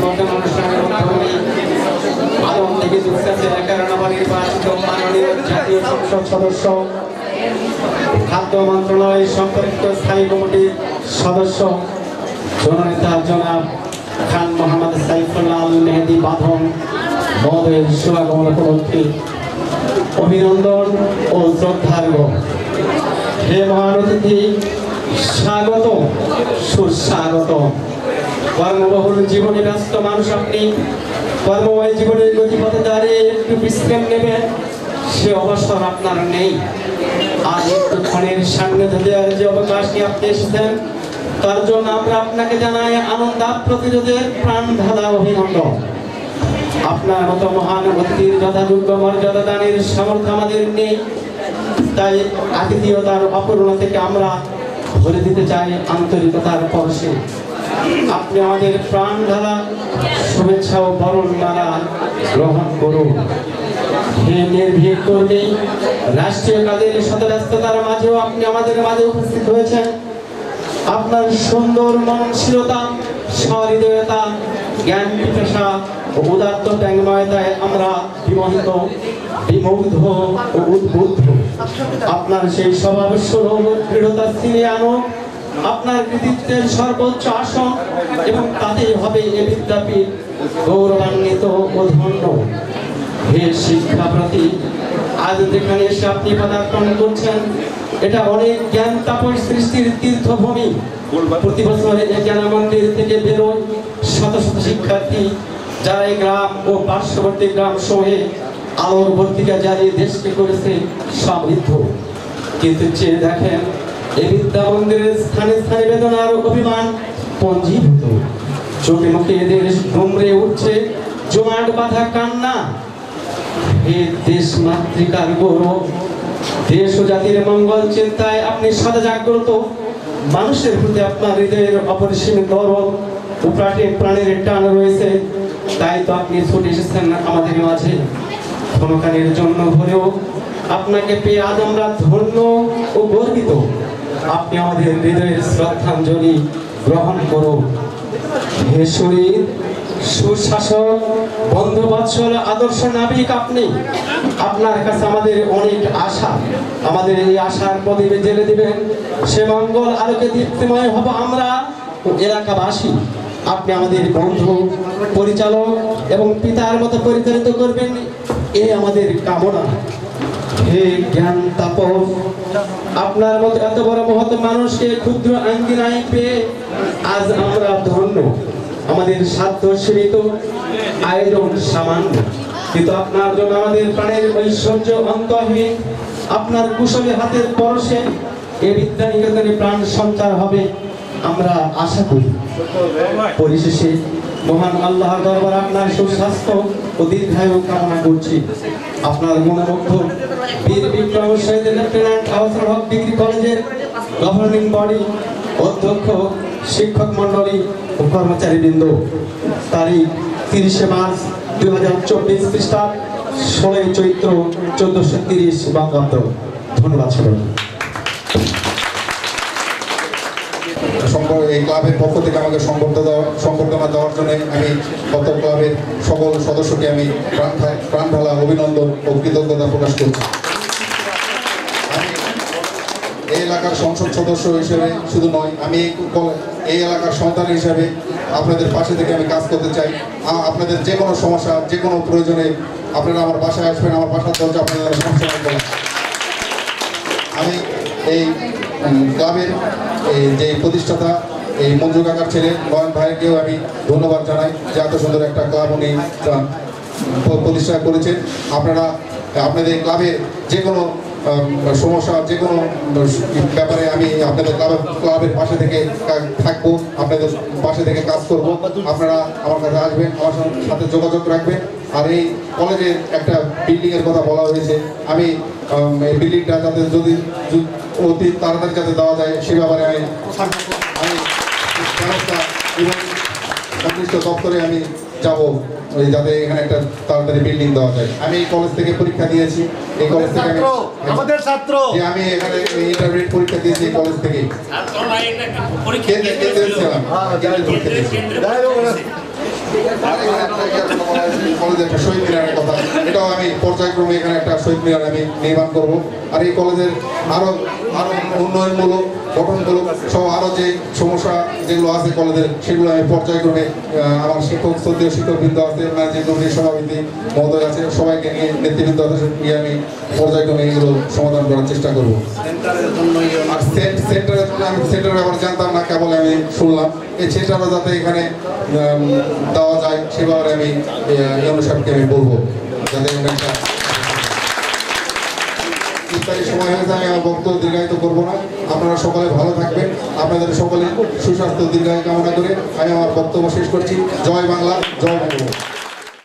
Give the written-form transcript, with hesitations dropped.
সমাবর্তন অনুষ্ঠানের মাধ্যমে আদম থেকে যুক্তাছে 11 নম্বর নির্বাচিত মাননীয় জাতীয় সংসদ সদস্য, খাদ্য মন্ত্রণালয় সম্পর্কিত স্থায়ী কমিটির সদস্য জননেতা জনাব খান মোহাম্মদ সাইফুল্লাহ আল মেহেদি বাঁধন মহোদয়ের শুভাগমন উপলক্ষে অভিনন্দন ও শ্রদ্ধার্ঘ। হে মহান অতিথি, স্বাগত, সুস্বাগত। কর্মবহুল জীবনে ব্যস্ত মানুষ আপনি, কর্মময় জীবনের গতিপথে দাঁড়িয়ে একটু বিশ্রাম নেবেন সে অবসর আপনার নেই। আজ একটুক্ষণের সান্নিধ্য দেওয়ার যে অবকাশ নিয়ে আপনি এসেছেন তার জন্য আমরা আপনাকে জানাই আনন্দ প্রতিরোধের প্রাণ ঢালা অভিনন্দন। আপনার মতো মহান অতিথির যথাযোগ্য মর্যাদা দানের সামর্থ্য আমাদের নেই, তাই আতিথেয়তার অপূর্ণ থেকে আমরা ভরে দিতে চাই আন্তরিকতার পরশে। আপনি আমাদের প্রাণ ঢালা শুভেচ্ছা ও বরণ মালা গ্রহণ করুন। হে নির্ভীক কর্মী, রাষ্ট্রীয় কাজের শতব্যস্ততার মাঝেও আপনি আমাদের মাঝে উপস্থিত হয়েছেন। আপনার সুন্দর মননশীলতা, সহৃদয়তা, জ্ঞান পিপাসা ও উদাত্ত ব্যঙ্গময়তায় আমরা বিমোহিত, বিমুগ্ধ ও উদ্বুদ্ধ। আপনার সেই স্বভাব স্বরূপ দৃঢ়তা ছিনিয়ে আনো আপনার কৃতিত্বের সর্বোচ্চ আসন, এবং তাতেই হবে এ বিদ্যাপীঠ গৌরবান্বিত ও ধন্য। হে শিক্ষাপ্রতি, আজ যেখানে এসে আপনি পদার্পণ করছেন এটা অনেক জ্ঞান তাপস সৃষ্টির তীর্থভূমি। প্রতি বছর এই জ্ঞান মন্দির থেকে বেরোয় শত শত শিক্ষার্থী, যারা এই গ্রাম ও পার্শ্ববর্তী গ্রাম সমূহে আলোর বর্তিকা জ্বালিয়ে দেশকে করেছে সমৃদ্ধ। কিন্তু চেয়ে দেখেন এই বিদ্যা মন্দিরের স্থানে স্থানে বেদনার অভিমান পঞ্জীভূত। চোখে মুখে এদের ডুমরে উঠছে জমাট বাঁধা কান্না। হে দেশ মাতৃকার গৌরব, দেশ ও জাতির মঙ্গল চিন্তায় আপনি সদা জাগ্রত। মানুষের প্রতি আপনার হৃদয়ের অপরিসীম গৌরব ও প্রাণের টান রয়েছে, তাই তো আপনি ছুটে এসেছেন আমাদের মাঝে। ক্ষণকালের জন্য হলেও আপনাকে পেয়ে আজ আমরা ধন্য ও গর্বিত। আপনি আমাদের হৃদয়ের শ্রদ্ধাঞ্জলি গ্রহণ করুন। হে শরীর, সুশাসক, বন্ধুবৎসল, আদর্শ নাবিক আপনি। আপনার কাছে আমাদের অনেক আশা, আমাদের এই আশার প্রদীপে জেলে দিবেন সে মঙ্গল আলোকে দীপ্তিময় হব আমরা ও এলাকাবাসী। আপনি আমাদের বন্ধু, পরিচালক এবং পিতার মতো পরিচালিত করবেন এই আমাদের কামনা। হে জ্ঞান তাপস, আপনার মতো এত বড় মহৎ মানুষকে ক্ষুদ্র আঙ্গিনায় পেয়ে আজ আমরা ধন্য। আমাদের সাধ্য সীমিত, আয়োজন সামান্য, কিন্তু আপনার জন্য আমাদের প্রাণের ঐশ্বর্য অন্তহীন। আপনার কুশলী হাতের পরশে এই বিদ্যা নিকেতনে প্রাণ সঞ্চার হবে আমরা আশা করি। পরিশেষে মহান আল্লাহর দরবারে আপনার সুস্বাস্থ্য ও দীর্ঘায়ু কামনা করছি। আপনার মনোমুগ্ধ বীর বিক্রম শহীদ লেফটেন্যান্ট আহসান হক ডিগ্রি কলেজের গভর্নিং বডি, অধ্যক্ষ, শিক্ষক মন্ডলী ও কর্মচারীবৃন্দ। তারিখ 30 মার্চ 2024 খ্রিস্টাব্দ, 16 চৈত্র 1430 বঙ্গাব্দ। ধন্যবাদ সবাইকে। এই ক্লাবের পক্ষ থেকে আমাকে সংবর্ধনা দেওয়ার জন্য আমি কত ক্লাবের সকল সদস্যকে আমি প্রাণ ঢালা অভিনন্দন ও কৃতজ্ঞতা প্রকাশ করছি। আমি এই এলাকার সংসদ সদস্য হিসেবে শুধু নয়, আমি এই এলাকার সন্তান হিসেবে আপনাদের পাশে থেকে আমি কাজ করতে চাই। আপনাদের যে কোনো সমস্যা, যে কোনো প্রয়োজনে আপনারা আমার বাসায় আসবেন, আমার বাসার দরজা আপনাদের সমস্যা হবে। আমি এই ক্লাবের যে প্রতিষ্ঠাতা এই মঞ্জু কাকার ছেলে নয়ন ভাইকেও আমি ধন্যবাদ জানাই যে এত সুন্দর একটা ক্লাব উনি প্রতিষ্ঠা করেছেন। আপনারা আপনাদের ক্লাবের যে কোনো সমস্যা, যে কোনো ব্যাপারে আমি আপনাদের ক্লাবের পাশে থেকে থাকবো, আপনাদের পাশে থেকে কাজ করব। আপনারা আমার কাছে আসবেন, আমার সাথে যোগাযোগ রাখবেন। আর এই কলেজের একটা বিল্ডিংয়ের কথা বলা হয়েছে, আমি এই বিল্ডিংটা যাতে যদি অতি তাড়াতাড়ি যাতে দেওয়া যায় সে ব্যাপারে আমি ব্যবস্থা এবং সংশ্লিষ্ট দপ্তরে আমি যাব, যাতে এখানে একটা তাড়াতাড়ি বিল্ডিং দেওয়া যায়। আমি এই কলেজ থেকে পরীক্ষা দিয়েছি, এই কলেজ থেকে আমাদের ছাত্র যে আমি এখানে ইন্টারমিডিয়েট পরীক্ষা দিয়েছি এই কলেজ থেকে কলেজে একটা শহীদ মিনারের কথা, এটাও আমি পর্যায়ক্রমে এখানে একটা শহীদ মিনার আমি নির্মাণ করব। আর এই কলেজের আরো আরো উন্নয়নমূলক গঠনমূলক সব আরো যে সমস্যা যেগুলো আছে কলেজের, সেগুলো আমি পর্যায়ক্রমে আমার শিক্ষক শ্রদ্ধেয় শিক্ষকবৃন্দ আছে, ম্যানেজিং কমিটির সভাপতি মহোদয় আছে, সবাইকে নিয়ে নেতৃবৃন্দ আছে নিয়ে আমি পর্যায়ক্রমে এগুলো সমাধান করার চেষ্টা করব। আর সেন্টারের জন্য আমি সেন্টারের ব্যাপারে জানতাম না, কেবল আমি শুনলাম। এই সেন্টারও যাতে এখানে দেওয়া যায় সে ব্যাপারে আমি ইউনো সাহেবকে আমি বলবো, যাতে একটা ইত্যাদি সময় হয়েছে। আমি আমার বক্তব্য দীর্ঘায়িত করবো না। আপনারা সকলে ভালো থাকবেন, আপনাদের সকলে সুস্বাস্থ্য দীর্ঘায়ু কামনা করে আমি আমার বক্তব্য শেষ করছি। জয় বাংলা, জয় বঙ্গবন্ধু।